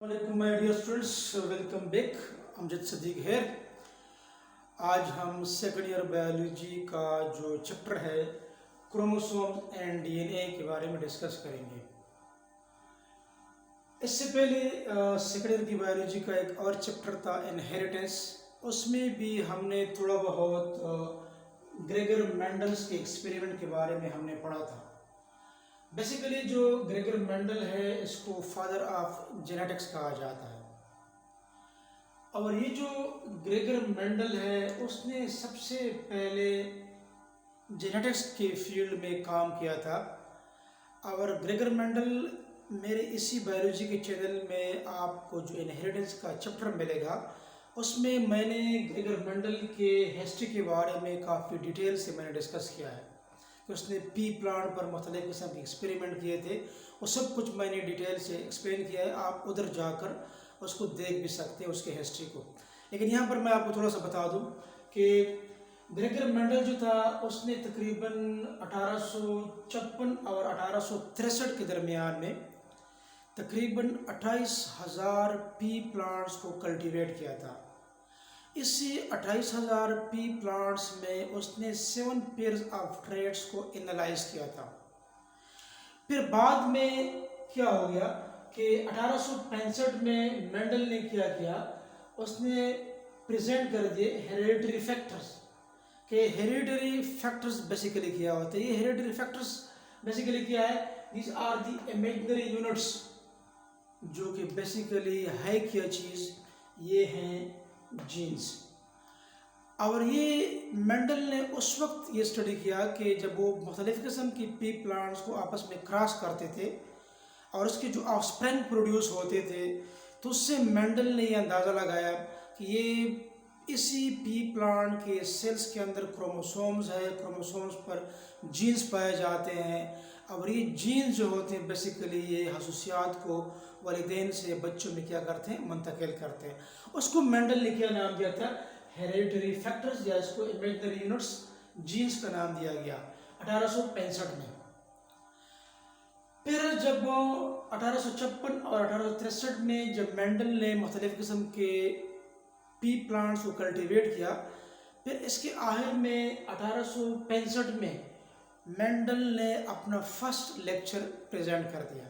वालेकुम my dear students, welcome back. Amjad Sadiq है। आज हम सेकेंड ईयर बायोलॉजी का जो चैप्टर है क्रोमोसोम एंड डीएनए के बारे में डिस्कस करेंगे। इससे पहले सेकेंड ईयर की बायोलॉजी का एक और चैप्टर था इनहेरिटेंस। उसमें भी हमने थोड़ा बहुत ग्रेगर मेंडल्स के एक्सपेरिमेंट के बारे में हमने पढ़ा था। बेसिकली जो ग्रेगर मेंडल है इसको फादर ऑफ जेनेटिक्स कहा जाता है। और ये जो ग्रेगर मेंडल है उसने सबसे पहले जेनेटिक्स के फील्ड में काम किया था। और ग्रेगर मेंडल मेरे इसी बायोलॉजी के चैनल में आपको जो इनहेरिटेंस का चैप्टर मिलेगा उसमें मैंने ग्रेगर मेंडल के हिस्ट्री के बारे में काफ़ी डिटेल से मैंने डिस्कस किया है कि उसने पी प्लांट पर मुख्तलिफ किस्म के एक्सपेरिमेंट किए थे। वो सब कुछ मैंने डिटेल से एक्सप्लेन किया है, आप उधर जाकर उसको देख भी सकते हैं उसके हिस्ट्री को। लेकिन यहाँ पर मैं आपको थोड़ा सा बता दूँ कि ग्रेगर मेंडल जो था उसने तकरीबन 1856 और 1863 के दरमियान में तकरीबन 28,000 पी प्लांट्स को कल्टीवेट किया था। इसी 28,000 पी प्लांट्स में उसने 7 पेयर्स ऑफ ट्रेड्स को एनालाइज किया था। फिर बाद में क्या हो गया कि 1865 में मेंडल ने क्या किया, उसने प्रेजेंट कर दिए हेरिडिटरी फैक्टर्स के हेरिडिटरी फैक्टर्स बेसिकली क्या होते हैं। ये हेरिडिटरी फैक्टर्स बेसिकली क्या है, these are the imaginary units जो कि बेसिकली है क्या चीज़, ये हैं जीन्स। और ये मेंडल ने उस वक्त ये स्टडी किया कि जब वो मुख्तलिफ़ किस्म की पी प्लांट्स को आपस में क्रॉस करते थे और उसके जो ऑफस्प्रिंग प्रोड्यूस होते थे, तो उससे मेंडल ने ये अंदाज़ा लगाया कि ये इसी पी प्लांट के सेल्स के अंदर क्रोमोसोम्स है, क्रोमोसोम्स पर जीन्स पाए जाते हैं। और ये जीन्स जो होते हैं बेसिकली ये खसूसियात को वालिदैन से बच्चों में क्या करते हैं, मुंतकिल करते हैं। उसको मेंडल ने क्या नाम दिया था, हेरिडिटरी फैक्टर्स, या इसको इमेजिनरी यूनिट्स जीन्स का नाम दिया गया 1865 में। फिर जब 1856 और 1863 में जब मेंडल ने मुख्तलिफ़ किस्म के पी प्लांट्स को कल्टीवेट किया, फिर इसके आखिर में 1865 में मेंडल ने अपना फर्स्ट लेक्चर प्रेजेंट कर दिया।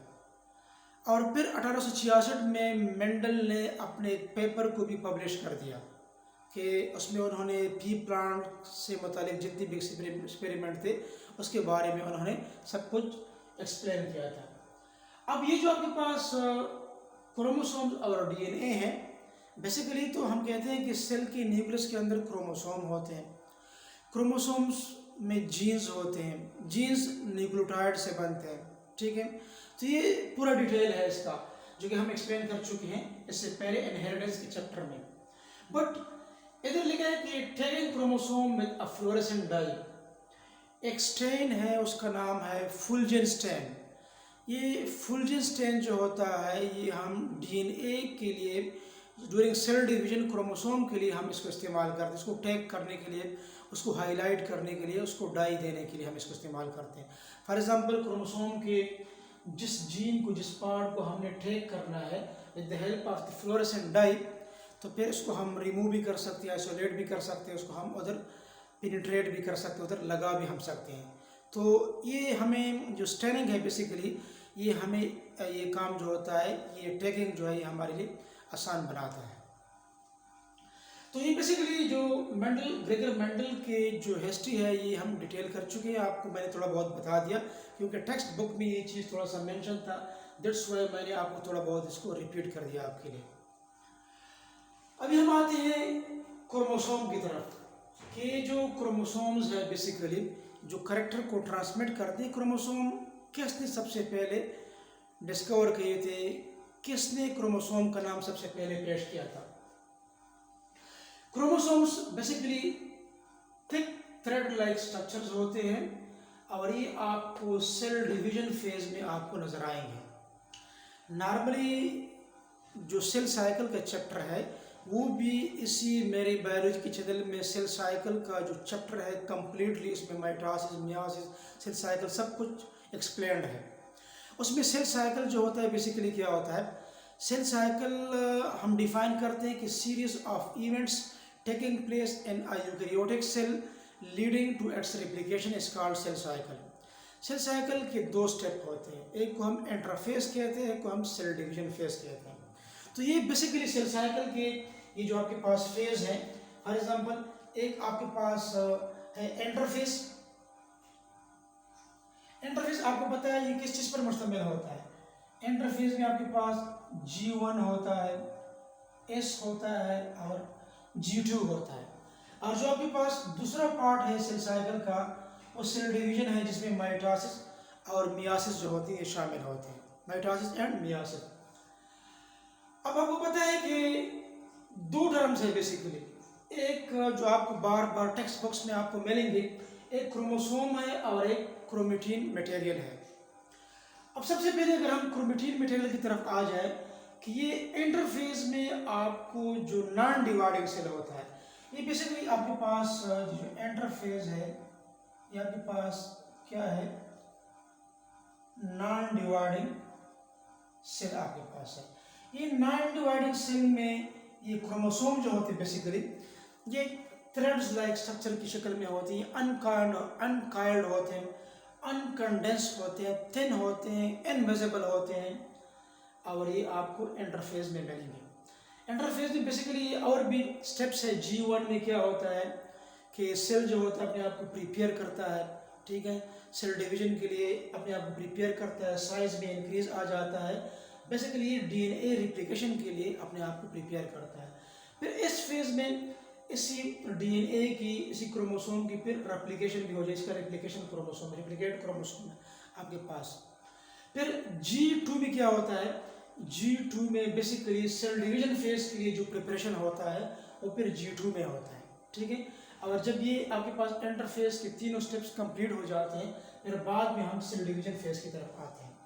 और फिर 1866 में मेंडल ने अपने पेपर को भी पब्लिश कर दिया कि उसमें उन्होंने पी प्लांट से मुतालिक जितने भी एक्सपेरिमेंट थे उसके बारे में उन्होंने सब कुछ एक्सप्लेन किया था। अब ये जो आपके पास क्रोमोसोम्स और डीएनए है, बेसिकली तो हम कहते हैं कि सेल के न्यूक्लियस के अंदर क्रोमोसोम होते हैं, क्रोमोसोम्स में जीन्स होते हैं, जीन्स न्यूक्लियोटाइड से बनते हैं, ठीक है। तो ये पूरा डिटेल है इसका जो कि हम एक्सप्लेन कर चुके हैं इससे पहले इनहेरिटेंस के चैप्टर में। बट इधर लिखा है कि tagging chromosome with a fluorescent dye, एक स्टेन है उसका नाम है फुल्जेन स्टेन। ये फुल्जेन स्टेन जो होता है ये हम डीएनए के लिए ड्यूरिंग सेल डिवीजन क्रोमोसोम के लिए हम इसको इस्तेमाल करते हैं, इसको टैग करने के लिए, उसको हाईलाइट करने के लिए, उसको डाई देने के लिए हम इसको इस्तेमाल करते हैं। फॉर एग्जांपल क्रोमोसोम के जिस जीन को, जिस पार्ट को हमने टैग करना है with the help of the fluorescent dye, तो फिर इसको हम रिमूव भी कर सकते हैं, आइसोलेट भी कर सकते हैं, उसको हम उधर पेनिट्रेट भी कर सकते हैं, उधर लगा भी हम सकते हैं। तो ये हमें जो स्टेनिंग है बेसिकली ये हमें ये काम जो होता है, ये टैगिंग जो है ये हमारे लिए आसान बनाता है। तो ये बेसिकली जो ग्रेगर मेंडल के जो हिस्ट्री है ये हम डिटेल कर चुके हैं, आपको मैंने थोड़ा बहुत बता दिया क्योंकि टेक्स्ट बुक में ये चीज़ थोड़ा सा मेंशन था, दैट्स व्हाई मैंने आपको थोड़ा बहुत इसको रिपीट कर दिया आपके लिए। अभी हम आते हैं क्रोमोसोम की तरफ कि जो क्रोमोसोम्स है बेसिकली जो करैक्टर को ट्रांसमिट करते हैं, क्रोमोसोम किसने सबसे पहले डिस्कवर किए थे, किसने क्रोमोसोम का नाम सबसे पहले पेश किया था। Chromosomes basically thick thread like structures होते हैं और ये आपको सेल डिवीजन फेज में आपको नजर आएंगे। नॉर्मली जो सेल साइकिल का चैप्टर है वो भी इसी मेरे बायोलॉजी के चैनल में सेल साइकिल का जो चैप्टर है कंप्लीटली, इसमें माइटोसिस, मियोसिस, सेल साइकिल सब कुछ एक्सप्लेन्ड है। उसमें सेल साइकिल जो होता है बेसिकली क्या होता है सेल साइकिल हम डिफाइन करते हैं कि series of events taking place in a eukaryotic cell leading to its replication is called cell cycle. Cell cycle के दो स्टेप होते हैं, एक को हम इंटरफेस कहते हैं, एक को हम सेल डिवीजन फेज कहते हैं। तो ये बेसिकली सेल साइकिल के ये जो आपके पास फेज है, फॉर एग्जांपल एक आपके पास है इंटरफेस। इंटरफेस आपको पता है ये किस चीज़ पर मुश्तमिल होता है। इंटरफेस में आपके पास G1 होता है, S होता है और G2 होता है। और जो आपके पास दूसरा पार्ट है सेल साइकिल का वो सेल डिवीजन है, जिसमें माइटोसिस और मियासिस जो होती है शामिल होते हैं, माइटोसिस एंड मियासिस। अब आपको पता है कि दो टर्म्स है बेसिकली, एक जो आपको बार बार टेक्स्ट बुक्स में आपको मिलेंगे, एक क्रोमोसोम है और एक क्रोमेटिन मटेरियल है। अब सबसे पहले अगर हम क्रोमेटिन मटेरियल की तरफ आ जाए कि ये इंटरफेस में आपको जो नॉन डिवाइडिंग सेल होता है, ये बेसिकली आपके पास जो इंटरफेस है ये आपके पास क्या है, नॉन डिवाइडिंग सेल आपके पास है। ये नॉन डिवाइडिंग सेल में ये क्रोमोसोम जो होते हैं बेसिकली ये थ्रेड्स लाइक स्ट्रक्चर की शक्ल में होती है, अनकाइल्ड होते हैं, अनकंडेंस्ड होते हैं, थिन होते हैं, इनविजिबल होते हैं, और ये आपको इंटरफेस में मिलेंगे। इंटरफेस में बेसिकली और भी स्टेप्स है। G1 में क्या होता है कि सेल जो होता है अपने आप को प्रिपेयर करता है, ठीक है, सेल डिवीजन के लिए अपने आप को प्रिपेयर करता है, साइज में इंक्रीज आ जाता है, बेसिकली ये DNA रिप्लिकेशन के लिए अपने आप को प्रिपेयर करता है। फिर इस फेज में इसी DNA की, इसी क्रोमोसोम की फिर रेप्लिकेशन भी हो जाए, इसका रेप्लिकेशन क्रोमोसोम, रेप्लिकेट क्रोमोसोम है आपके पास। फिर G2 में क्या होता है, G2 में बेसिकली सेल डिवीजन फेज के लिए जो प्रिपरेशन होता है वो फिर G2 में होता है, ठीक है। और जब ये आपके पास इंटरफेस के तीनों स्टेप्स कंप्लीट हो जाते हैं फिर बाद में हम सेल डिवीजन फेज की तरफ आते हैं।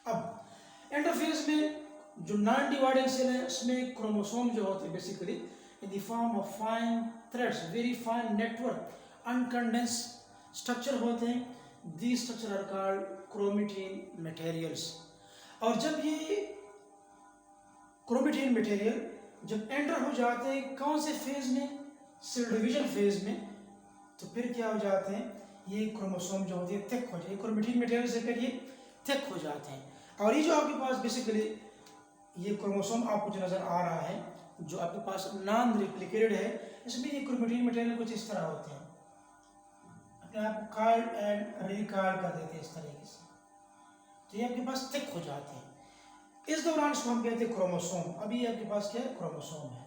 अब इंटरफेस में जो नॉन डिवाइडिंग सेल है उसमें क्रोमोसोम जो होते हैं basically in the form of fine threads, very fine network, uncondensed structure होते हैं। These structure are called chromatin materials। और जब ये क्रोमेटिन मटेरियल जब एंटर हो जाते हैं कौन से फेज में, सेल डिवीजन फेज में, तो फिर क्या हो जाते हैं, ये क्रोमोसोम जो होती है थिक हो जाती है, क्रोमेटिन मटेरियल से फिर ये थिक हो जाते हैं। और ये जो आपके पास बेसिकली ये क्रोमोसोम आपको जो नज़र आ रहा है जो आपके पास नॉन रिप्लिकेटेड है, इसमें ये क्रोमेटिन मटेरियल कुछ इस तरह होते हैं, अपने आप को काइल्ड एंड रिकाइल्ड कर देते हैं इस तरीके से, तो ये आपके पास थिक हो जाते हैं। इस दौरान इसको हम कहते हैं क्रोमोसोम। अभी आपके पास क्या है, क्रोमोसोम है,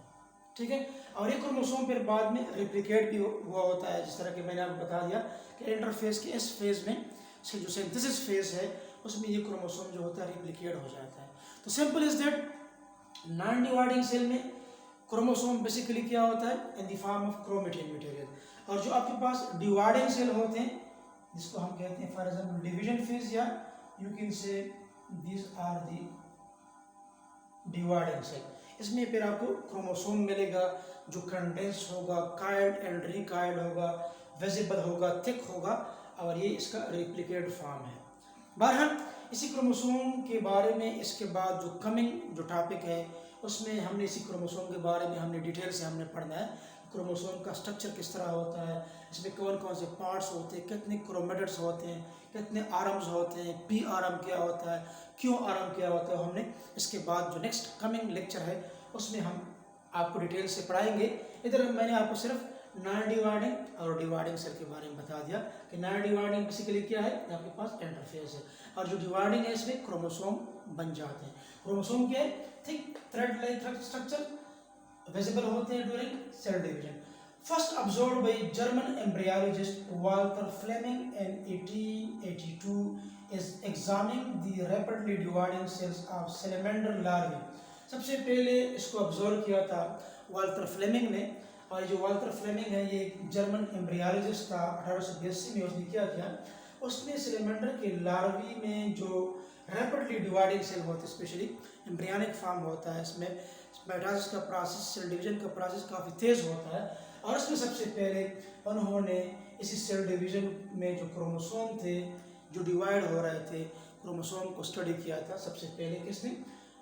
ठीक है। और ये क्रोमोसोम फिर बाद में रिप्लिकेट भी हुआ होता है, जिस तरह कि मैंने आपको बता दिया कि इंटरफेस के इस फेज में से जो सिंथेसिस फेज है उसमें ये क्रोमोसोम जो होता है रिप्लिकेट हो जाता है। तो simple is that non dividing cell में क्रोमोसोम बेसिकली क्या होता है, in the form of chromatin material. और जो आपके पास डिवाइडिंग सेल होते हैं जिसको हम कहते हैं फॉर एग्जांपल डिवीजन फेज, या you can say these are the dividing cell, इसमें फिर आपको क्रोमोसोम मिलेगा जो कंडेंस होगा, काइल्ड एंड रिकाइल्ड होगा, विजिबल होगा, थिक होगा, और ये इसका रिप्लिकेट फॉर्म है। बहरहाल इसी क्रोमोसोम के बारे में इसके बाद जो कमिंग जो टॉपिक है उसमें हमने इसी क्रोमोसोम के बारे में हमने डिटेल से हमने पढ़ना है, क्रोमोसोम का स्ट्रक्चर किस तरह होता है, इसमें कौन कौन से पार्ट्स होते हैं, कितने क्रोमेटिड्स होते हैं, कितने आर्म्स होते हैं, पी आर्म क्या होता है, क्यों आर्म क्या होता है, हमने इसके बाद जो नेक्स्ट कमिंग लेक्चर है उसमें हम आपको डिटेल से पढ़ाएंगे। इधर मैंने आपको सिर्फ नॉन डिवाइडिंग और डिवाइडिंग सेल के बारे में बता दिया कि नॉन डिवाइडिंग बेसिकली क्या है, आपके पास इंटरफेस है, और जो डिवाइडिंग है इसमें क्रोमोसोम बन जाते हैं। क्रोमोसोम क्या है, thick thread like structure, visible होते हैं during cell division. First observed by German embryologist Walter Flemming in 1882 is examining the rapidly dividing cells of salamander larvae। सबसे पहले इसको ऑब्जर्व किया था वाल्टर फ्लेमिंग ने, और जो वाल्टर फ्लेमिंग है ये एक जर्मन एम्ब्रियोलॉजिस्ट था। 1882 में उसने क्या किया, उसने सैलेमेंडर के लार्वी में जो रैपिडली डिवाइडिंग सेल होते हैं, स्पेशली एम्ब्रियोनिक फॉर्म होता है, इसमें मेटासिस का प्रोसेस, सेल डिवीजन का प्रोसेस काफ़ी तेज़ होता है, और उसमें सबसे पहले उन्होंने इसी सेल डिवीजन में जो क्रोमोसोम थे जो डिवाइड हो रहे थे, क्रोमोसोम को स्टडी किया था। सबसे पहले किसने,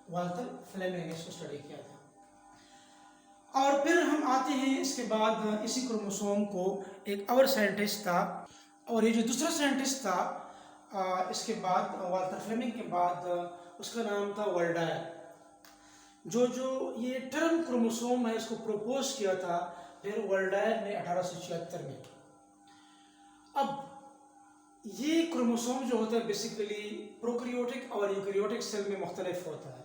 वाल्टर फ्लेमिंग ने इसको स्टडी किया था। और फिर हम आते हैं इसके बाद इसी क्रोमोसोम को एक और साइंटिस्ट था, और ये जो दूसरा साइंटिस्ट था इसके बाद वाल्टर फ्लेमिंग के बाद उसका नाम था वर्ल्डायर। जो ये टर्म क्रोमोसोम है इसको प्रपोज किया था फिर वर्ल्डायर ने 1876 में। अब ये क्रोमोसोम जो होता है बेसिकली प्रोकैरियोटिक और यूकैरियोटिक सेल में मुख्तलिफ होता है।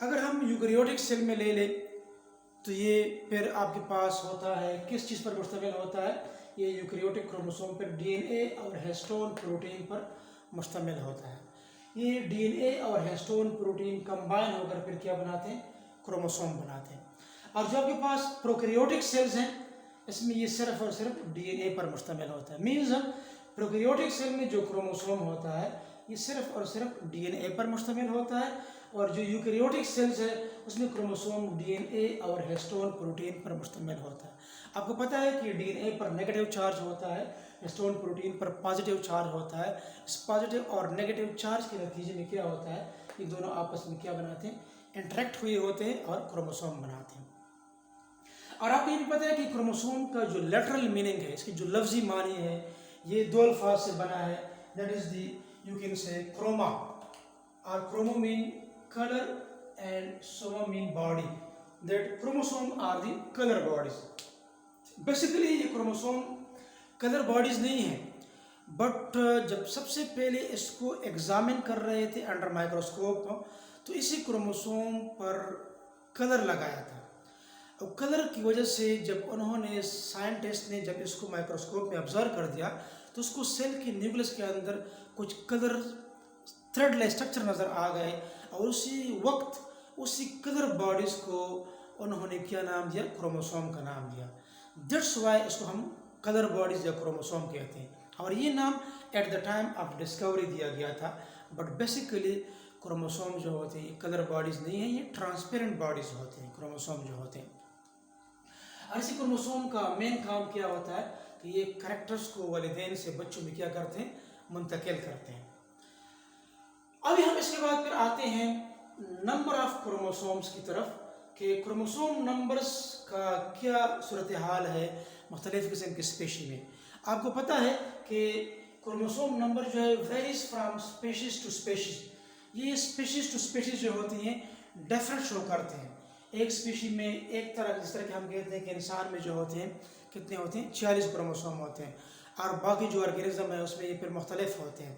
अगर हम यूकैरियोटिक सेल में ले लें तो ये फिर आपके पास होता है किस चीज़ पर मुश्तमिल होता है, ये यूकैरियोटिक क्रोमोसोम पर डीएनए और हिस्टोन प्रोटीन पर मुश्तमिल होता है। ये डीएनए और हिस्टोन प्रोटीन कंबाइन होकर फिर क्या बनाते हैं, क्रोमोसोम बनाते हैं। और जो आपके पास प्रोकैरियोटिक सेल्स हैं इसमें ये सिर्फ और सिर्फ डीएनए पर मुश्तमिल होता है। मीन्स प्रोकैरियोटिक सेल में जो क्रोमोसोम होता है ये सिर्फ और सिर्फ डीएनए पर मुश्तमिल होता है, और जो यूकैरियोटिक सेल्स है उसमें क्रोमोसोम डीएनए और हिस्टोन प्रोटीन पर मुश्तमिल होता है। आपको पता है कि डीएनए पर नेगेटिव चार्ज होता है, हिस्टोन प्रोटीन पर पॉजिटिव चार्ज होता है। इस पॉजिटिव और नेगेटिव चार्ज के नतीजे में क्या होता है, ये दोनों आपस में क्या बनाते हैं, इंटरेक्ट हुए होते हैं और क्रोमोसोम बनाते हैं। और आपको ये भी पता है कि क्रोमोसोम का जो लेटरल मीनिंग है, इसकी जो लफ्जी मानी है, ये दो अल्फाज से बना है, that is the you can say chroma, और chromo mean color and soma mean body, that chromosome are the color bodies. Basically ये क्रोमोसोम कलर बॉडीज नहीं है, बट जब सबसे पहले इसको एग्जामिन कर रहे थे अंडर माइक्रोस्कोप तो इसी क्रोमोसोम पर कलर लगाया था। और कलर की वजह से जब उन्होंने साइंटिस्ट ने जब इसको माइक्रोस्कोप में ऑब्जर्व कर दिया तो उसको सेल के न्यूक्लियस के अंदर कुछ कलर थ्रेड लाइक स्ट्रक्चर नज़र आ गए, और उसी वक्त उसी कलर बॉडीज़ को उन्होंने क्या नाम दिया, क्रोमोसोम का नाम दिया। दैट्स वाई इसको हम कलर बॉडीज़ या क्रोमोसोम कहते हैं। और ये नाम at the time of discovery दिया गया था, बट बेसिकली क्रोमोसोम जो होते हैं ये कलर बॉडीज़ नहीं है, ये ट्रांसपेरेंट बॉडीज़ होते हैं क्रोमोसोम जो होते हैं। और इसी क्रोमोसोम का मेन काम क्या होता है कि ये कैरेक्टर्स को वालिदैन से बच्चों में क्या करते हैं, मुंतकिल करते हैं। अभी हम इसके बाद फिर आते हैं नंबर ऑफ क्रोमोसोम्स की तरफ, कि क्रोमोसोम नंबर्स का क्या सूरत हाल है मुख्तलिफ किस्म की स्पेशी में। आपको पता है कि क्रोमोसोम नंबर जो है varies from species to species. ये स्पेशीज टू स्पेशीज जो होती हैं डिफरेंट शो करते हैं। एक स्पेशी में एक तरह, जिस तरह के हम कहते हैं कि इंसान में जो होते हैं कितने होते हैं, 40 क्रोमोसोम होते हैं, और बाकी जो ऑर्गेनिज्म है उसमें ये फिर मुख्तलिफ होते हैं।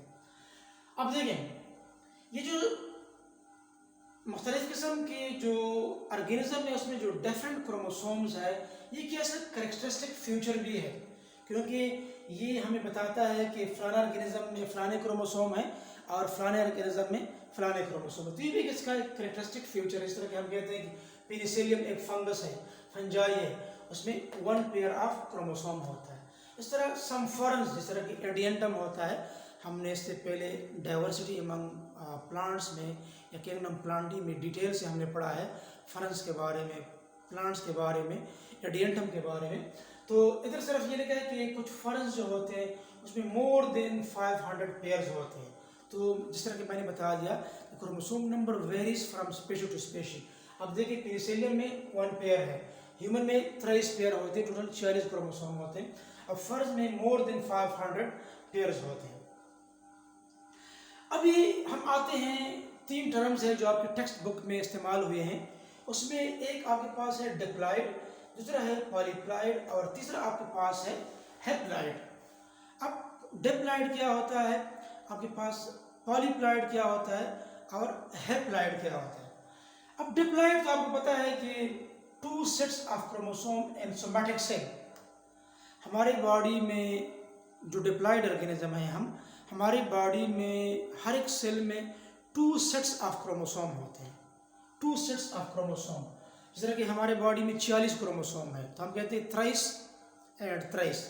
अब देखें ये जो मुख्तलिफ किस्म के जो ऑर्गेनिज्म है उसमें जो डिफरेंट क्रोमोसोम्स है ये क्या ऐसा करेक्टरिस्टिक फ्यूचर भी है, क्योंकि ये हमें बताता है कि फलाना ऑर्गेनिज्म में फलाने क्रोमोसोम है और फलाने ऑर्गेनिज्म में फलाने क्रोमोसोम है। तो ये भी इसका एक करेक्टरिस्टिक फ्यूचर है। इस तरह के हम कहते हैं कि पेनिसिलियम एक फंगस है, फंजाई है, उसमें 1 पेयर ऑफ क्रोमोसोम होता है। इस तरह सम फॉरेंस जिस तरह की एडियंटम होता है, हमने इससे पहले डाइवर्सिटी अमंग प्लांट्स में या किंगडम प्लांटी में डिटेल से हमने पढ़ा है, फरंस के बारे में, प्लांट्स के बारे में, एडियंटम के बारे में। तो इधर सिर्फ ये लिखा है कि कुछ फरंस जो होते हैं उसमें मोर देन 500 पेयर्स होते हैं। तो जिस तरह कि मैंने बता दिया chromosome number varies from species to species. अब देखिए पेनिसिलियम में 1 पेयर है, ह्यूमन में 23 पेयर होते हैं, टोटल 40 क्रोमोसोम होते हैं। अब फर्ज में मोर देन 500 पेयर्स होते हैं। अभी हम आते हैं 3 टर्म्स है जो आपके टेक्स्ट बुक में इस्तेमाल हुए हैं। उसमें एक आपके पास है डिप्लॉइड, दूसरा है पॉलीप्लॉइड, और तीसरा आपके पास है हैप्लॉइड। अब डिप्लॉइड क्या होता है आपके पास, पॉलीप्लॉइड क्या होता है, और हैप्लॉइड क्या होता है। अब डिप्लॉइड तो आपको पता है कि 2 sets of chromosome in somatic cell. हमारी बॉडी में जो डिप्लॉइड ऑर्गेनिज्म है, हमारी बॉडी में हर एक सेल में 2 सेट्स ऑफ क्रोमोसोम होते हैं, 2 सेट्स ऑफ क्रोमोसोम। जिस तरह कि हमारे बॉडी में 40 क्रोमोसोम है तो हम कहते हैं 23 एंड 23।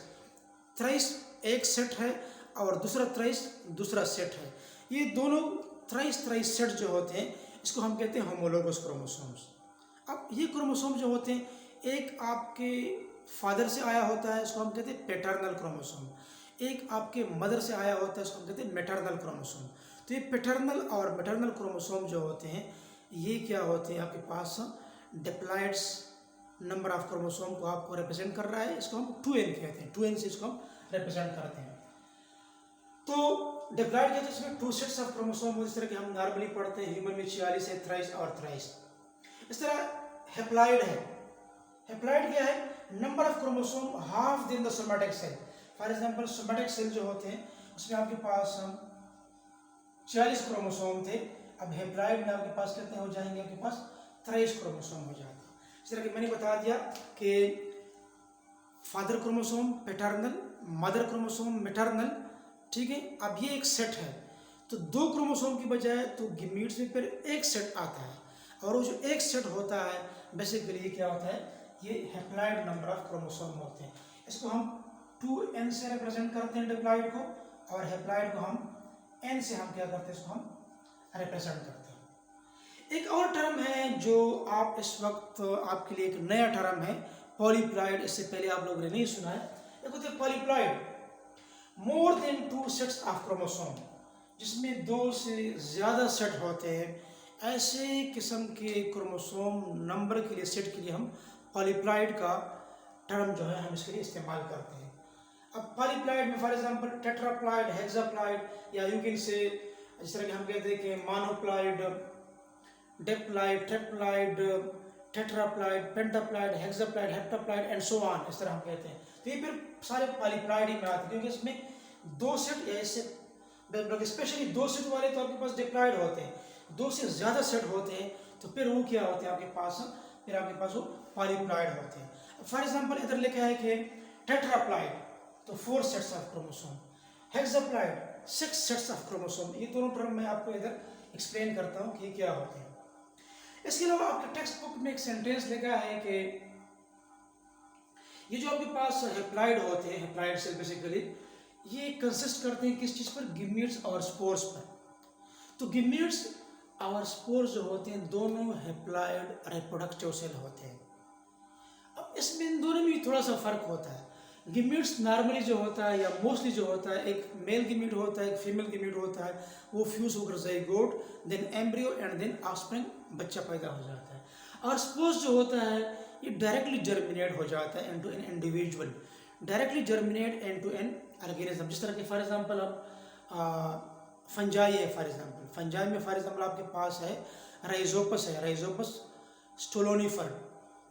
23 एक सेट है और दूसरा 23 दूसरा सेट है। ये दोनों 23 सेट जो होते हैं इसको हम कहते हैं होमोलोगस क्रोमोसोम्स। अब ये क्रोमोसोम जो होते हैं एक आपके फादर से आया होता है, इसको हम कहते हैं पैटर्नल क्रोमोसोम, एक आपके मदर से आया होता है, इसको हम कहते हैं मैटरनल क्रोमोसोम। तो ये पैटर्नल और मैटरनल क्रोमोसोम जो होते हैं ये क्या होते हैं आपके पास डिप्लॉइड्स नंबर ऑफ क्रोमोसोम को आपको रिप्रेजेंट कर रहा है। इसको हम 2n कहते हैं, 2n से इसको हम रिप्रेजेंट करते हैं। तो डिप्लॉइड कहते हैं इसमें 2 सेट्स ऑफ क्रोमोसोम हो, इस तरह के हम नॉर्मली पढ़ते हैं ह्यूमन में 46 है, थ्राइस और थ्राइस। इस तरह हेप्लॉइड है। हेप्लॉइड क्या है? Number of chromosome half than the somatic cell. For example somatic cell जो होते हैं उसमें आपके पास 46 क्रोमोसोम थे, अब हेप्लॉइड में आपके पास कितने हो जाएंगे? आपके पास 23 क्रोमोसोम हो जाते हैं। इस तरह की मैंने बता दिया कि father chromosome paternal, mother chromosome maternal, ठीक है। अब ये एक सेट है, तो 2 क्रोमोसोम की बजाय तो गीमीट्स में फिर एक सेट आता है, और वो जो एक सेट होता है बेसिकली क्या होता है? ये हेप्लॉइड नंबर ऑफ क्रोमोसोम होते हैं। इसको हम 2n से रिप्रेजेंट करते हैं डिप्लॉइड को, और हेप्लॉइड को हम n से हम क्या करते हैं? इसको हम रिप्रेजेंट करते हैं। एक और टर्म है जो आप इस वक्त आपके लिए एक नया टर्म है, पॉलीप्लॉइड। इससे पहले आप लोगों ने नहीं सुना है। एक होते हैं polyploid, more than 2 sets of chromosome, जिसमें 2 से ज़्यादा सेट होते हैं। ऐसे किस्म के क्रोमोसोम नंबर के लिए, सेट के लिए हम पॉलीप्लॉइड का टर्म जो है हम इसके लिए इस्तेमाल करते हैं। अब पॉलीप्लॉइड में फॉर एग्जांपल टेट्राप्लॉइड, हेक्साप्लॉइड, या यू कैन से जिस तरह के हम कहते हैं कि monoploid, diploid, triploid, tetraploid, pentaploid, hexaploid, heptaploid and so on, इस तरह हम कहते हैं। तो ये फिर सारे पॉलीप्लॉइड ही में आते हैं, क्योंकि इसमें 2 सेट या इससे स्पेशली 2 सेट वाले तो आपके पास डिप्लॉइड होते हैं, 2 से ज़्यादा सेट होते हैं तो फिर वो क्या होते हैं आपके पास? फिर आपके पास वो पॉलीप्लॉइड होते हैं। फॉर एग्जांपल इधर लिखा है कि टेट्राप्लॉइड तो 4 sets of chromosome, hexaploid 6 sets of chromosome. ये दोनों टर्म मैं आपको इधर एक्सप्लेन करता हूँ कि ये क्या होते हैं। इसके अलावा आपके टेक्स्ट बुक में एक सेंटेंस लिखा है कि ये जो आपके पास हेप्लॉइड होते हैं, हेप्लॉइड सेल बेसिकली ये कंसिस्ट करते हैं किस चीज़ पर? गिमीट्स और स्पोर्स पर। तो गिमीट्स और स्पोर्स जो होते हैं दोनों हेप्लॉइड रिप्रोडक्टिव सेल होते हैं। अब इसमें इन दोनों में थोड़ा सा फर्क होता है। गिमीट्स नॉर्मली जो होता है या मोस्टली जो होता है, एक मेल गिमीट होता है, एक फीमेल गिमीट होता है, वो फ्यूज होकर zygote, then embryo and then offspring, बच्चा पैदा हो जाता है। और स्पोर्स जो होता है ये डायरेक्टली जर्मिनेट हो जाता है into an individual, directly germinate into an organism. जिस तरह के फॉर एग्जांपल अब फंजाई है, फॉर एग्जांपल फंजाई में फॉर एग्जांपल आपके पास है राइजोपस है, राइजोपस स्टोलोनिफर,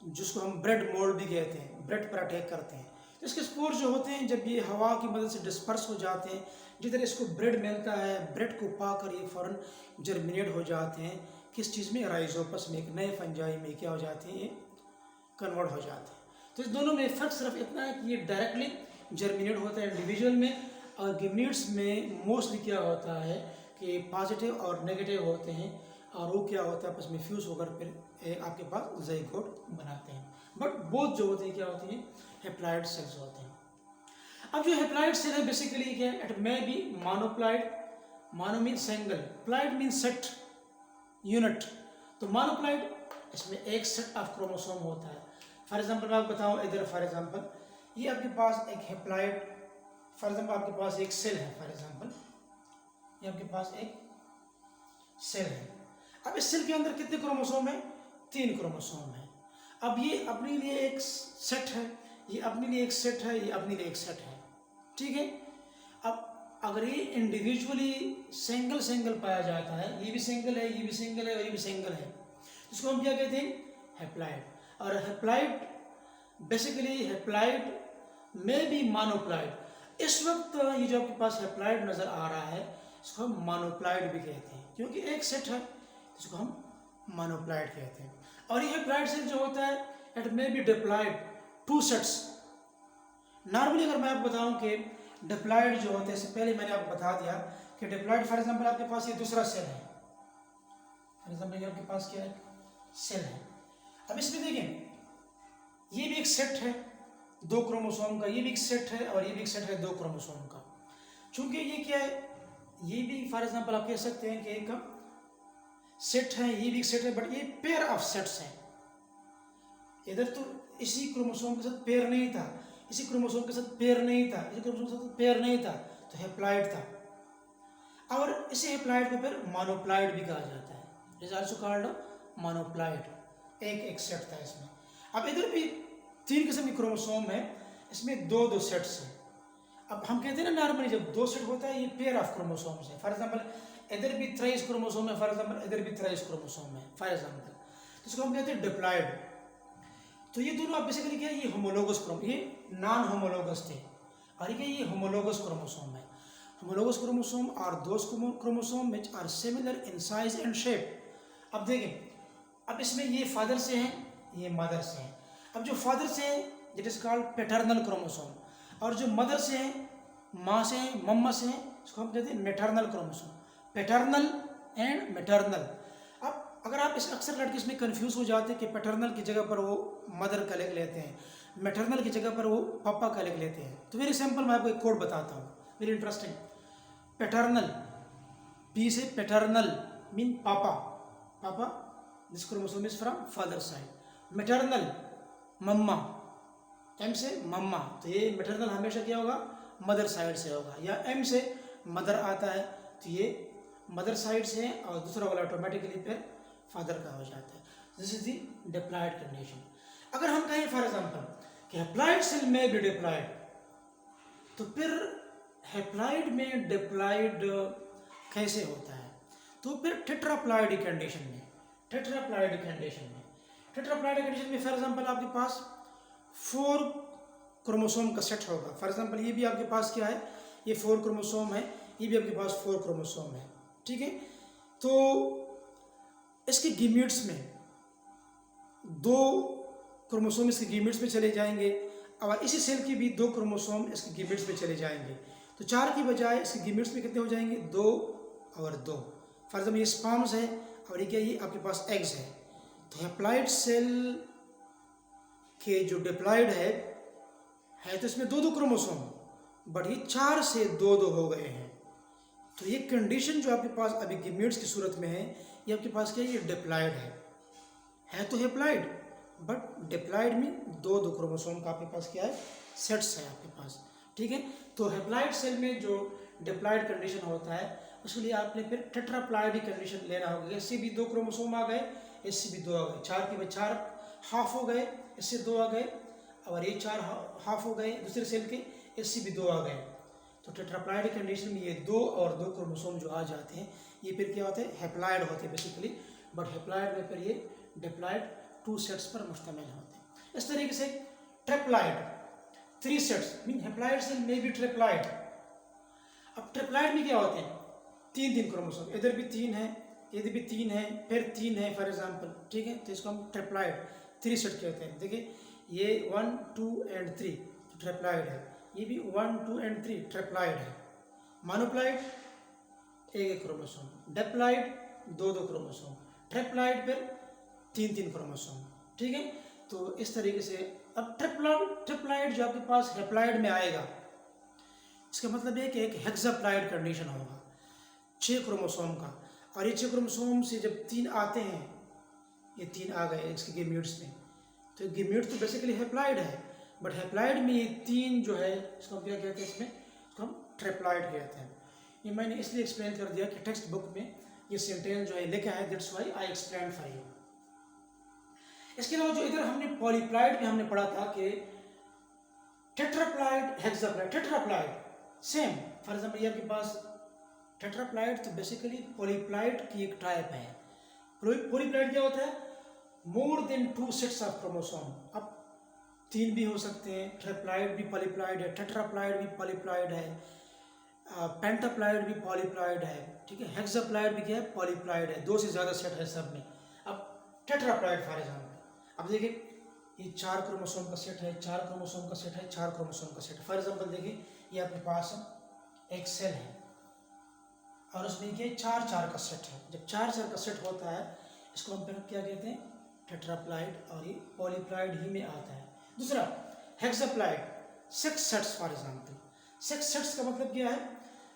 जिसको हम ब्रेड मोल्ड भी कहते हैं, ब्रेड पर अटैक करते हैं। तो इसके स्पोर जो होते हैं जब ये हवा की मदद से डिस्पर्स हो जाते हैं, जिधर इसको ब्रेड मिलता है, ब्रेड को पाकर ये फ़ौरन जर्मिनेट हो जाते हैं किस चीज़ में? राइजोपस में, एक नए फंजाई में क्या हो जाते हैं? ये कन्वर्ट हो जाते हैं। तो इस दोनों में फ़र्क सिर्फ इतना है कि ये डायरेक्टली जर्मिनेट होता है इंडिविजुअल में, और गिमीट्स में मोस्टली क्या होता है कि पॉजिटिव और नेगेटिव होते हैं, और वो क्या होता है आपस में फ्यूज होकर फिर आपके पास ज़ाइगोट बनाते हैं। बट बोथ जो होते हैं क्या होती हैं? हेप्लॉइड सेल्स होते हैं। अब जो हेप्लॉइड सेल है बेसिकली क्या है? It may be monoploid, mono mean single, ploid mean set, unit. तो मोनोप्लॉइड इसमें एक सेट ऑफ क्रोमोसोम होता है। फॉर एग्जांपल मैं आपको बताऊँ इधर, फॉर एग्जांपल ये आपके पास एक हेप्लॉइड, फॉर एग्जांपल आपके पास एक सेल है, फॉर एग्जांपल ये आपके पास एक सेल है। अब इस सेल के अंदर कितने क्रोमोसोम है? 3 क्रोमोसोम है। अब ये अपने लिए एक सेट है, ये अपने लिए एक सेट है, ये अपने लिए एक सेट है, ठीक है। अब अगर ये इंडिविजुअली सिंगल सिंगल पाया जाता है, ये भी सिंगल है, ये भी सिंगल है और ये भी सिंगल है, तो इसको हम क्या कहते हैं? हेप्लॉइड। और हेप्लॉइड बेसिकली हेप्लॉइड में भी मोनोप्लॉइड। इस वक्त ये जो आपके पास हेप्लॉइड नज़र आ रहा है इसको हम मोनोप्लॉइड भी कहते हैं, क्योंकि एक सेट है इसको हम मोनोप्लॉइड कहते हैं। और ये हेप्लॉइड सेल जो होता है it may B diploid 2 sets. Normally अगर मैं आपको बताऊं कि डिप्लॉइड जो होते हैं, इससे पहले मैंने आपको बता दिया कि डिप्लॉइड फॉर एग्जांपल आपके पास ये दूसरा सेल है, फॉर एग्जांपल ये आपके पास क्या है? सेल है। अब इसमें देखें ये भी एक सेट है 2 क्रोमोसोम का, ये भी एक सेट है और ये भी एक सेट है 2 क्रोमोसोम का। चूंकि ये क्या है? ये भी फॉर एग्जांपल आप कह सकते हैं कि एक सेट है, ये भी एक सेट है, बट ये पेयर ऑफ सेट्स हैं। इधर तो इसी क्रोमोसोम के साथ पेयर नहीं था, इसी क्रोमोसोम के साथ पेयर नहीं था, इसी क्रोमोसोम के साथ पेयर नहीं था, तो हेप्लॉइड था। और इसी हेप्लॉइड को फिर मोनोप्लॉइड भी कहा जाता है, इट इज आल्सो कॉल्ड मोनोप्लाइड, एक सेट था इसमें। अब इधर भी 3 किस्म के क्रोमोसोम है, इसमें दो दो सेट्स हैं। अब हम कहते हैं ना नॉर्मली जब दो सेट होता है ये पेयर ऑफ क्रोमोसोम्स है। फॉर एग्जांपल इधर भी 23 क्रोमोसोम है, फॉर एग्जांपल इधर भी 23 क्रोमोसोम है फॉर एग्जांपल, तो इसको हम कहते हैं डिप्लॉयड। तो ये दोनों आप बेसिकली क्या है, ये होमोलोगस क्रोम, ये नॉन होमोलोगस थे और ये होमोलोगस क्रोमोसोम है। होमोलोगस क्रोमोसोम और those chromosome which are similar in size and shape. अब देखें, अब इसमें ये फादर से हैं, ये मदर से हैं। अब जो फादर से है it is called paternal chromosome, और जो मदर से हैं, माँ से हैं, मम्मा से हैं, इसको हम कहते हैं maternal chromosome. Paternal and maternal. अब अगर आप इस अक्सर लड़के इसमें कंफ्यूज हो जाते हैं कि पैटर्नल की जगह पर वो मदर का लिख लेते हैं, मैटरनल की जगह पर वो पापा का लिख लेते हैं। तो वेरी सिंपल, मैं आपको एक कोड बताता हूँ, वेरी इंटरेस्टिंग। पैटर्नल, पी से paternal mean papa, papa, this chromosome is from father side. Maternal mama, M से मम्मा, तो ये मैटरनल हमेशा क्या होगा, मदर साइड से होगा। या एम से मदर आता है तो ये मदर साइड से है, और दूसरा वाला ऑटोमेटिकली फिर फादर का हो जाता है। This is the diploid condition. अगर हम कहें फॉर एग्जांपल कि हैप्लॉयड सेल में भी डिप्लॉयड, तो फिर हैप्लॉयड में डिप्लॉयड कैसे होता है, तो फिर टेट्राप्लॉयड कंडीशन में, टेट्राप्लॉयड कंडीशन में, टेट्राप्लॉयड कंडीशन में फॉर एग्जांपल आपके पास 4 क्रोमोसोम का सेट होगा। फॉर एग्जांपल ये भी आपके पास क्या है, ये 4 क्रोमोसोम है, ये भी आपके पास 4 क्रोमोसोम है, ठीक है। तो इसके गीमीट्स में 2 क्रोमोसोम इसके गीमीट्स में चले जाएंगे, और इसी सेल की भी 2 क्रोमोसोम इसके गीमीट्स में चले जाएंगे। तो 4 की बजाय इसके गीमीट्स में कितने हो जाएंगे, 2 और 2। फॉर एग्जाम्पल ये स्पर्म्स है और ये क्या, ये आपके पास एग्स है। तो हैप्लॉयड सेल के जो डिप्लॉयड है तो इसमें 2 क्रोमोसोम, बट ये 4 से 2 हो गए हैं। तो ये कंडीशन जो आपके पास अभी गीमीट्स की सूरत में है, ये आपके पास क्या है, ये डिप्लॉयड है तो हैप्लॉयड, बट डिप्लॉयड में 2 क्रोमोसोम का आपके पास क्या है, सेट्स है आपके पास, ठीक है। तो हैप्लॉयड सेल में जो डिप्लॉयड कंडीशन होता है उसके लिए आपने फिर टेट्राप्लॉयड कंडीशन लेना होगा। इससे भी 2 क्रोमोसोम आ गए, इससे भी 2 आ गए, 4 के 4 हाफ हो गए, इससे 2 आ गए, और ये 4 हाफ हो गए दूसरे सेल के, इससे भी 2 आ गए। तो टेट्राप्लॉयड कंडीशन में ये 2 और 2 क्रोमोसोम जो आ जाते हैं, ये फिर क्या होते हैं, हैप्लॉयड होते हैं बेसिकली। बट हैप्लॉयड में फिर ये डिप्लॉयड 2 सेट्स पर मुश्तमिल होते हैं। इस तरीके से triploid 3 sets mean haploid cell में भी ट्रिप्लॉयड। अब ट्रिप्लॉयड में क्या होते हैं, 3 क्रोमोसोम, इधर भी 3 है, इधर भी 3 है, फिर 3 है फॉर एग्जाम्पल, ठीक है। तो इसको हम ट्रिप्लॉयड 3 सेट कहते हैं। देखिए ये 1, 2 एंड 3 ट्रिप्लॉयड है, ये भी 1, 2 एंड 3 ट्रिप्लॉयड है। मोनोप्लॉयड 1 क्रोमोसोम, डिप्लॉयड 2 क्रोमोसोम, ट्रिप्लॉयड फिर 3 क्रोमोसोम, ठीक है। तो इस तरीके से अब ट्रिप्लॉयड जो आपके पास हैप्लॉयड में आएगा, इसका मतलब है कि एक हेक्साप्लॉयड कंडीशन होगा 6 क्रोमोसोम का, और ये 6 क्रोमोसोम से जब 3 आते हैं, ये 3 आ गए इसके गीमीट्स में, तो गीमीट्स तो बेसिकली हैप्लॉयड है, बट हैप्लॉयड में ये 3 जो है इसको हम क्या कहते हैं, इसको हम ट्रिप्लॉयड कहते हैं। ये मैंने इसलिए एक्सप्लेन कर दिया कि टेक्स्ट बुक में ये सेंटेंस जो है लिखा है, that's why I explain for you. इसके अलावा जो इधर हमने पॉलीप्लॉयड में हमने पढ़ा था कि tetraploid, हेक्साप्लॉयड, tetraploid same. For example ये आपके पास टेट्राप्लॉयड तो बेसिकली पॉलीप्लॉयड की एक टाइप है। पॉलीप्लॉयड क्या होता है, more than 2 sets of chromosome. अब 3 भी हो सकते हैं, ट्रिप्लॉयड भी पॉलीप्लॉयड है, टेट्राप्लॉयड भी पॉलीप्लॉयड है, पेंटाप्लॉयड भी पॉलीप्लॉयड है, ठीक है। हेक्साप्लॉयड भी क्या है, पॉलीप्लॉयड है, 2 से ज़्यादा सेट है सब में। अब टेट्राप्लॉयड फॉर एग्जाम्पल, अब देखिए ये 4 क्रोमोसोम का सेट है, 4 क्रोमोसोम का सेट है, 4 क्रोमोसोम का सेट है। फॉर एग्जाम्पल देखिए ये आपके पास एक सेल है और उसमें क्या 4 का सेट है। जब 4 का सेट होता है इसको हम फिर क्या कहते हैं, टेट्राप्लॉयड, और ये पॉलीप्लॉयड ही में आता है। दूसरा हेक्साप्लॉयड 6 सेट्स फॉर एग्जाम्पल। 6 सेट्स का मतलब क्या है,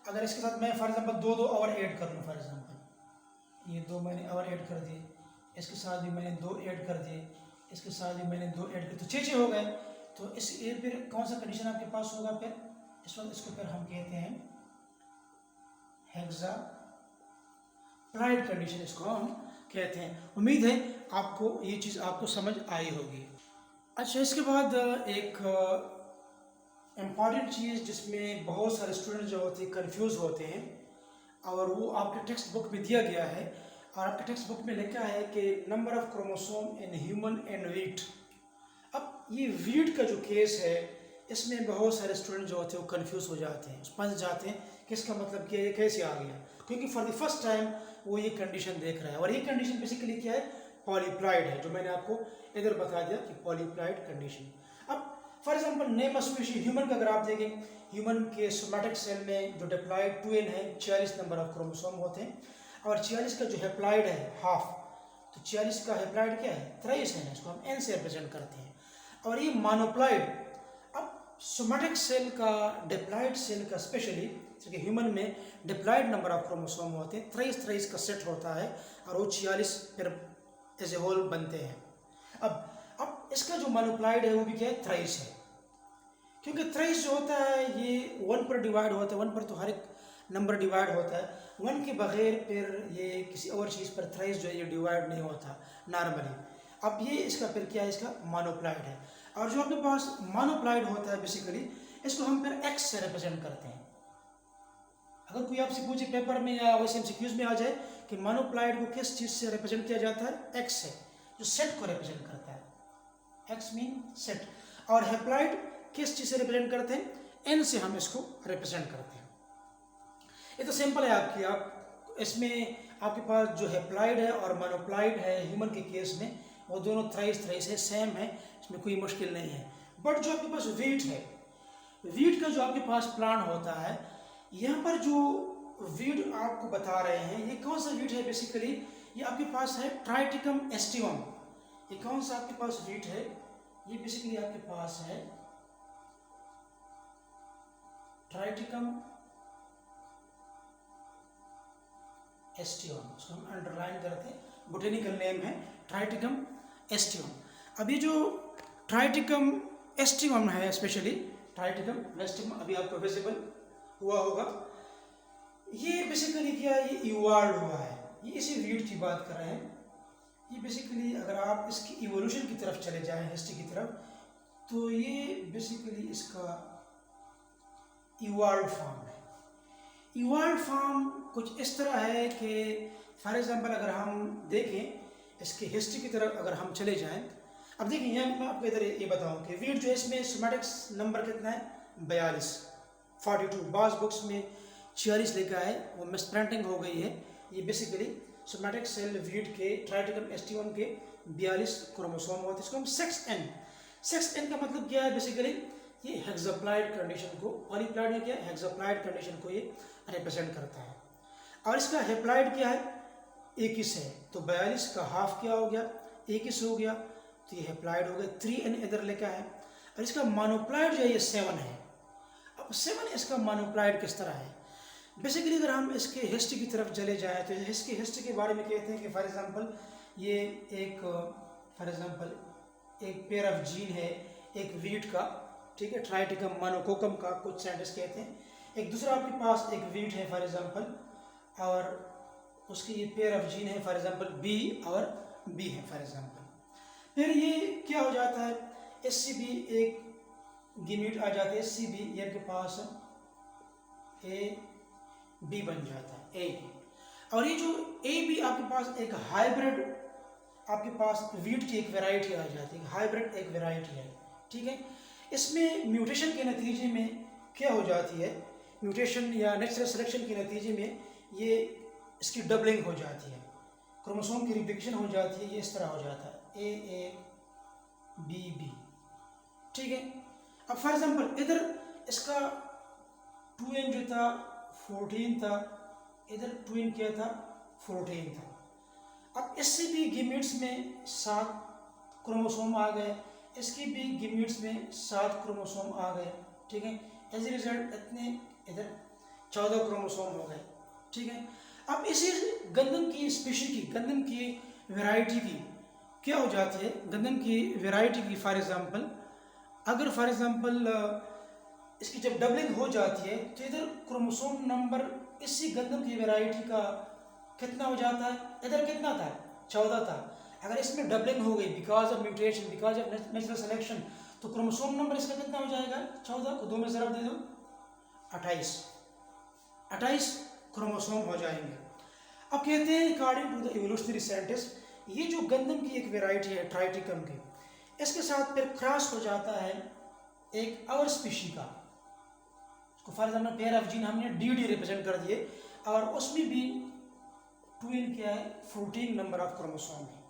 अगर इसके साथ मैं फॉर एग्जाम्पल 2 और ऐड कर लूँ, फॉर एग्जाम्पल ये 2 मैंने और ऐड कर दिए, इसके साथ भी मैंने 2 ऐड कर दिए, इसके साथ भी मैंने 2 ऐड कर, तो 6 हो गए। तो इस ये फिर कौन सा कंडीशन आपके पास होगा, फिर इस वक्त इसको फिर हम कहते हैं हेक्साप्लॉयड कंडीशन। इसको हम कहते हैं। उम्मीद है आपको ये चीज़ आपको समझ आई होगी। अच्छा, इसके बाद एक इम्पॉर्टेंट चीज़ जिसमें बहुत सारे स्टूडेंट जो होते हैं कंफ्यूज होते हैं, और वो आपके टेक्स्ट बुक में दिया गया है, और आपके टेक्स्ट बुक में लिखा है कि number of chromosome in human and wheat. अब ये वीट का जो केस है, इसमें बहुत सारे स्टूडेंट जो होते हैं वो कंफ्यूज हो जाते हैं, फंस जाते हैं कि इसका मतलब क्या है, ये कैसे आ गया, क्योंकि फॉर द फर्स्ट टाइम वो ये कंडीशन देख रहा है। और ये कंडीशन बेसिकली क्या है, पॉलीप्लॉइड है, जो मैंने आपको इधर बता दिया कि पॉलीप्लॉइड कंडीशन। अब for example name species human का अगर आप देखें, ह्यूमन के सोमैटिक सेल में जो डिप्लॉइड 2n है, 46 नंबर ऑफ क्रोमोसोम होते हैं, और 46 का जो हेप्लॉइड है हाफ, तो 46 का हेप्लॉइड क्या है, 23 है, इसको हम n से रिप्रेजेंट करते हैं। और ये मोनोप्लॉइड, अब सोमैटिक सेल का डिप्लॉइड सेल का स्पेशली ह्यूमन में डिप्लॉइड नंबर ऑफ क्रोमोसोम होते हैं, 23 का सेट होता है, और वो 46 फिर एज ए होल बनते हैं। अब इसका जो मोनोप्लॉइड है वो भी क्या है, 23 है, क्योंकि 23 जो होता है ये 1 पर डिवाइड होता है, 1 पर तो हर एक नंबर डिवाइड होता है, 1 के बगैर फिर ये किसी और चीज़ पर 23 जो है ये डिवाइड नहीं होता नॉर्मली। अब ये इसका फिर क्या है, इसका मोनोप्लॉइड है। और जो आपके पास मोनोप्लॉइड होता है बेसिकली, इसको हम फिर x से रिप्रेजेंट करते हैं। अगर कोई आपसे पूछे पेपर में या वैसे एमसीक्यूज में आ जाए कि मोनोप्लॉइड को किस चीज़ से रिप्रेजेंट किया जाता है, x से, जो सेट को रिप्रेजेंट करता है, x मीन सेट। और हेप्लॉइड किस चीज़ से रिप्रेजेंट करते हैं, n से हम इसको रिप्रेजेंट करते हैं। ये तो सिंपल है आपकी, आप इसमें आपके पास जो हेप्लॉइड है और मोनोप्लॉइड है ह्यूमन के केस में, वो दोनों 23 है, सेम है, इसमें कोई मुश्किल नहीं है। बट जो आपके पास वीट है, वीट का जो आपके पास प्लांट होता है, यहाँ पर जो वीट आपको बता रहे हैं, ये कौन सा वीट है बेसिकली, ये आपके पास है ट्राइटिकम एस्टिवम। ये कौन सा आपके पास वीट है, ये बेसिकली आपके पास है ट्राइटिकम एस्टिवम, उसको हम अंडरलाइन करते हैं, बोटेनिकल नेम है ट्राइटिकम एस्टिवम। अभी जो ट्राइटिकम एस्टिवम है, स्पेशली ट्राइटिकम एस्टिवम अभी आपको विजिबल हुआ होगा, ये बेसिकली क्या है, ये इवॉल्व हुआ है, ये इसी वीट की बात कर रहे हैं। ये बेसिकली अगर आप इसकी इवोल्यूशन की तरफ चले जाएं, हिस्ट्री की तरफ, तो ये बेसिकली इसका इवॉल्व फॉर्म है। इवॉल्व फॉर्म कुछ इस तरह है कि फॉर एग्जांपल अगर हम देखें इसकी हिस्ट्री की तरफ अगर हम चले जाएं, अब देखिए यहाँ मैं आपको इधर ये बताऊं कि वीट जो है इसमें सोमैटिक्स नंबर कितना है, 42 बास बुक्स में 46 लिखा है, वो मिसप्रिंटिंग हो गई है। ये बेसिकली सोमैटिक सेल वीट के ट्राइटिकम एस्टिवम के 42 क्रोमोसोम होते हैं, इसको हम 6n का मतलब क्या है, बेसिकली ये हेक्साप्लॉइड कंडीशन को, पॉलीप्लॉइड में क्या है, हेक्साप्लॉइड कंडीशन को ये रिप्रेजेंट करता है। और इसका हेप्लॉइड क्या है, 21 है, तो 42 का हाफ क्या हो गया, 21 हो गया, तो ये हेप्लॉइड हो गया, 3n इधर लिखा है। और इसका मोनोप्लॉइड जो है ये 7 है। अब 7 इसका मोनोप्लॉइड किस तरह है, बेसिकली अगर हम इसके हिस्ट्री की तरफ चले जाएँ तो इसकी हिस्ट्री के बारे में कहते हैं कि फॉर एग्जांपल ये एक फॉर एग्जांपल एक पेयर ऑफ जीन है एक वीट का, ठीक है, ट्राइटिकम मोनोकोकम का, कुछ साइंटिस्ट कहते हैं। एक दूसरा आपके पास एक वीट है फॉर एग्जांपल, और उसकी ये पेयर ऑफ जीन है फॉर एग्जांपल बी और बी है फॉर एग्जांपल। फिर ये क्या हो जाता है, SCB एक गिमीट आ जाता है, SCB ये आपके पास AB बन जाता है, AB। और ये जो AB आपके पास एक हाइब्रिड, आपके पास वीट की एक वैरायटी आ जाती है, हाइब्रिड एक वैरायटी है, ठीक है। इसमें म्यूटेशन के नतीजे में क्या हो जाती है, म्यूटेशन या नेचुरल सिलेक्शन के नतीजे में ये इसकी डबलिंग हो जाती है, क्रोमोसोम की रिप्लिकेशन हो जाती है, ये इस तरह हो जाता है AABB, ठीक है। अब फॉर एग्जांपल इधर इसका 2n जो था 14 था, इधर 2n क्या था 14 था। अब इससे भी गिमिट्स में 7 क्रोमोसोम आ गए, इसकी भी गिमिट्स में 7 क्रोमोसोम आ गए, ठीक है। एज ए रिजल्ट इतने इधर 14 क्रोमोसोम हो गए, ठीक है। अब इसी गंदम की स्पीशी की, गंदम की वैरायटी की क्या हो जाती है, गंदम की वैरायटी की फॉर एग्जांपल अगर फॉर एग्जांपल इसकी जब डबलिंग हो जाती है तो इधर क्रोमोसोम नंबर इसी गंदम की वैरायटी का कितना हो जाता है, इधर कितना था 14 था, अगर इसमें डबलिंग हो गई because of mutation, because of natural selection, तो क्रोमोसोम नंबर इसका कितना हो जाएगा? 14 को 2 में ज़रा दे दो, 28 क्रोमोसोम हो जाएंगे। अब कहते हैं according to the evolutionary scientist, ये जो गंदम की एक वेराइटी है ट्राइटिकम की, इसके साथ फिर क्रॉस हो जाता है एक और स्पीशी का, for example pair of gene हमने डी रिप्रेजेंट कर दिए, और उसमें भी ट्विन क्या है? 14 नंबर ऑफ क्रोमोसोम है,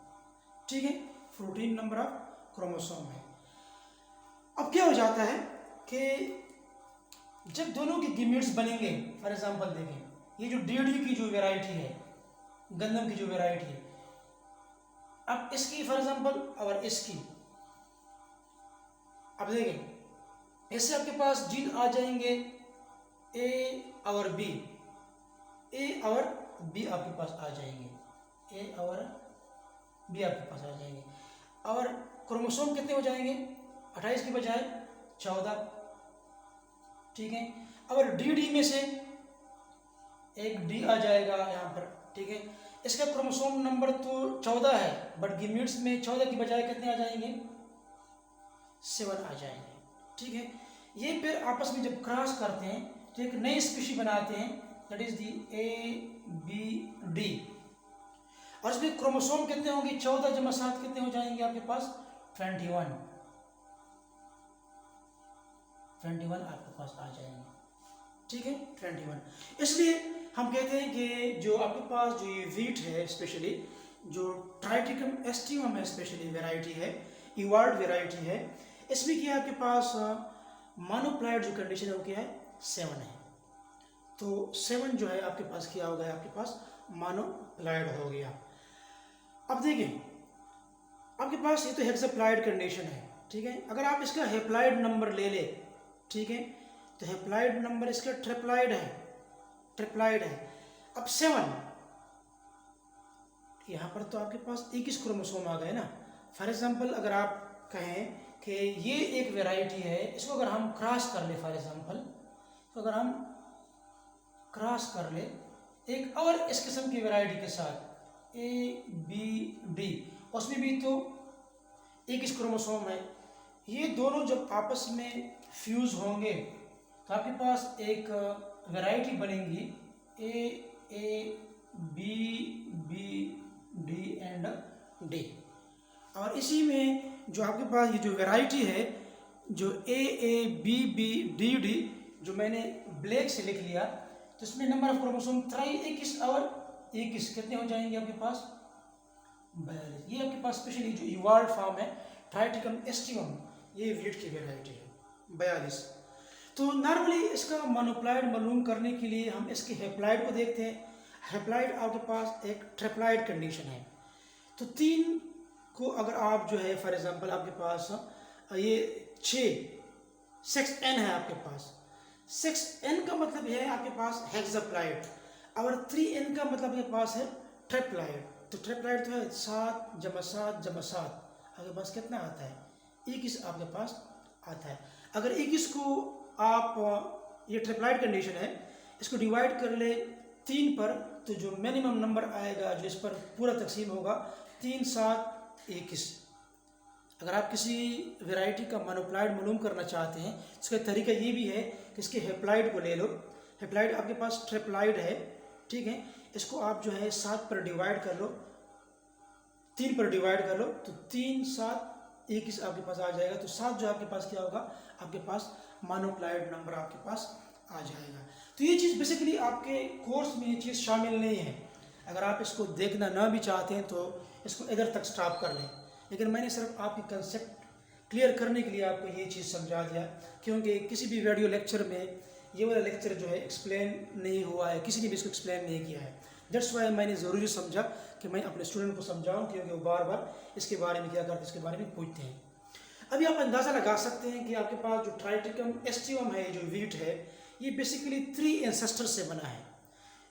ठीक है, 14 नंबर ऑफ क्रोमोसोम है। अब क्या हो जाता है कि जब दोनों के गिमेट्स बनेंगे, फॉर एग्जांपल देखें, ये जो डी की जो वैरायटी है, गंदम की जो वैरायटी है, अब इसकी फॉर एग्जांपल और इसकी, अब देखें इससे आपके पास जीन आ जाएंगे ए और बी, ए और बी आपके पास आ जाएंगे, ए और बी आपके पास आ जाएंगे, और क्रोमोसोम कितने हो जाएंगे? 28 की बजाय 14, ठीक है। और डी में से एक डी आ जाएगा यहाँ पर, ठीक है। इसका क्रोमोसोम नंबर तो 14 है, बट गिमेट्स में 14 की बजाय कितने आ जाएंगे? 7 आ जाएंगे, ठीक है। ये फिर आपस में जब क्रॉस करते हैं तो एक नई स्पीशी बनाते हैं, दैट इज दी ABD, और इसमें क्रोमोसोम कितने होंगे? 14 जमा 7 कितने हो जाएंगे आपके पास? 21 आपके पास आ जाएंगे, ठीक है, 21। इसलिए हम कहते हैं कि जो आपके पास जो ये वीट है, स्पेशली जो ट्राइटिकम एस्टिवम है, स्पेशली वेराइटी है, इवाल्व वेराइटी है, इसमें क्या है आपके पास मोनोप्लाइड जो कंडीशन है वो क्या है? 7 है। तो 7 जो है आपके पास क्या हो गया? आपके पास मोनोप्लाइड हो गया। अब देखें आपके पास ये तो हेक्साप्लाइड कंडीशन है, ठीक है। अगर आप इसका हेप्लाइड नंबर ले ले, ठीक है, तो हेप्लाइड नंबर इसका ट्रिप्लाइड है। अब 7 यहाँ पर तो आपके पास 21 क्रोमोसोम आ गए ना। फॉर एग्जांपल अगर आप कहें कि ये एक वेराइटी है, इसको अगर हम क्रॉस कर ले, फॉर एग्जांपल तो अगर हम क्रॉस कर ले एक और इस किस्म की वेराइटी के साथ ABD, उसमें भी तो 21 क्रोमोसोम है, ये दोनों जब आपस में फ्यूज होंगे तो आपके पास एक वैरायटी बनेगी ABD एंड D। और इसी में जो आपके पास ये जो वैरायटी है, जो AABBDD, जो मैंने ब्लैक से लिख लिया, तो इसमें नंबर ऑफ क्रोमोसोम 21 और 21 कितने हो जाएंगे आपके पास? 42। ये आपके पास स्पेशली जो इवाल्व फॉर्म है ट्राइटिकम एस्टिवम, ये वीट की वेराइटी है, 42। तो नॉर्मली इसका मोनोप्लाइड मालूम करने के लिए हम इसके हेप्लाइड को देखते हैं। हेप्लाइड आपके पास एक ट्रिप्लाइड कंडीशन है, तो 3 को अगर आप जो है फॉर एग्जांपल आपके पास ये 6n है आपके पास, 6n का मतलब है आपके पास हेक्साप्लाइड, और 3n का मतलब आपके पास है ट्रिप्लाइड। तो ट्रिप्लाइड तो है 7 जमा 7 जमा 7, आपके पास कितना आता है? 21 आपके पास आता है। अगर 21 को आप, ये ट्रिप्लाइड कंडीशन है, इसको डिवाइड कर ले 3 पर, तो जो मिनिमम नंबर आएगा जो इस पर पूरा तकसीम होगा 3 7 21। अगर आप किसी वैरायटी का मोनोप्लाइड मालूम करना चाहते हैं, इसका तरीका ये भी है कि इसके हेप्लाइड को ले लो। हेप्लाइड आपके पास ट्रिप्लाइड है, ठीक है, इसको आप जो है 7 पर डिवाइड कर लो, 3 पर डिवाइड कर लो, तो 3 7 21 आपके पास आ जाएगा। तो 7 जो आपके पास क्या होगा? आपके पास मोनोप्लाइड नंबर आपके पास आ जाएगा। तो ये चीज़ बेसिकली आपके कोर्स में ये चीज़ शामिल नहीं है। अगर आप इसको देखना ना भी चाहते हैं तो इसको इधर तक स्टॉप कर लें, लेकिन मैंने सिर्फ आपकी कंसेप्ट क्लियर करने के लिए आपको ये चीज़ समझा दिया, क्योंकि किसी भी वीडियो लेक्चर में ये वाला लेक्चर जो है एक्सप्लेन नहीं हुआ है, किसी ने भी इसको एक्सप्लेन नहीं किया है। दैट्स वाई मैंने ज़रूरी समझा कि मैं अपने स्टूडेंट को समझाऊं, क्योंकि वो बार बार इसके बारे में क्या करते हैं, इसके बारे में पूछते हैं। अभी आप अंदाज़ा लगा सकते हैं कि आपके पास जो ट्राइटिकम एस्टिवम है, जो वीट है, ये बेसिकली 3 एंसेस्टर से बना है।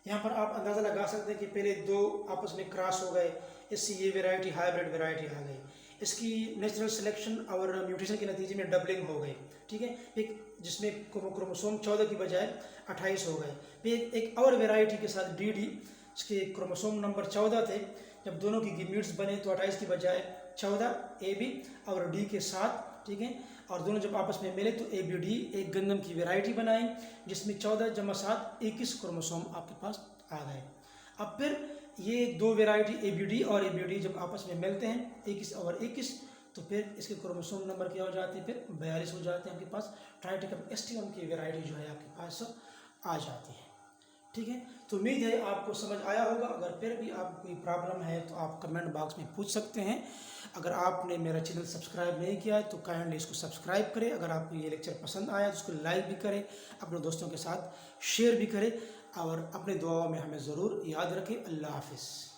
यहाँ पर आप अंदाज़ा लगा सकते हैं कि पहले 2 आपस में क्रॉस हो गए, इससे ये वेराइटी हाइब्रिड वेराइटी आ गई, इसकी नेचुरल सिलेक्शन और म्यूटेशन के नतीजे में डबलिंग हो गई, ठीक है, एक जिसमें क्रोमोसोम 14 की बजाय 28 हो गए। फिर एक और वेराइटी के साथ DD, इसके क्रोमोसोम नंबर 14 थे, जब दोनों की गिमिट्स बने तो 28 की बजाय 14 ए बी और डी के साथ, ठीक है। और दोनों जब आपस में मिले तो ए बी डी एक गंदम की वैरायटी बनाई जिसमें 14 जमा 7 21 क्रोमोसोम आपके पास आ गए। अब फिर ये दो वैरायटी ए बी डी और ए बी डी जब आपस में मिलते हैं 21 और 21, तो फिर इसके क्रोमोसोम नंबर क्या हो जाते हैं, फिर 42 हो जाते हैं आपके पास। ट्राइटिकम एस्टियम की वैरायटी जो है आपके पास आ जाती है, ठीक है। तो उम्मीद है आपको समझ आया होगा। अगर फिर भी आपको कोई प्रॉब्लम है तो आप कमेंट बॉक्स में पूछ सकते हैं। अगर आपने मेरा चैनल सब्सक्राइब नहीं किया है तो काइंडली इसको सब्सक्राइब करें। अगर आपको ये लेक्चर पसंद आया तो उसको लाइक भी करें, अपने दोस्तों के साथ शेयर भी करें और अपने दुआओं में हमें ज़रूर याद रखें। अल्लाह हाफिज़।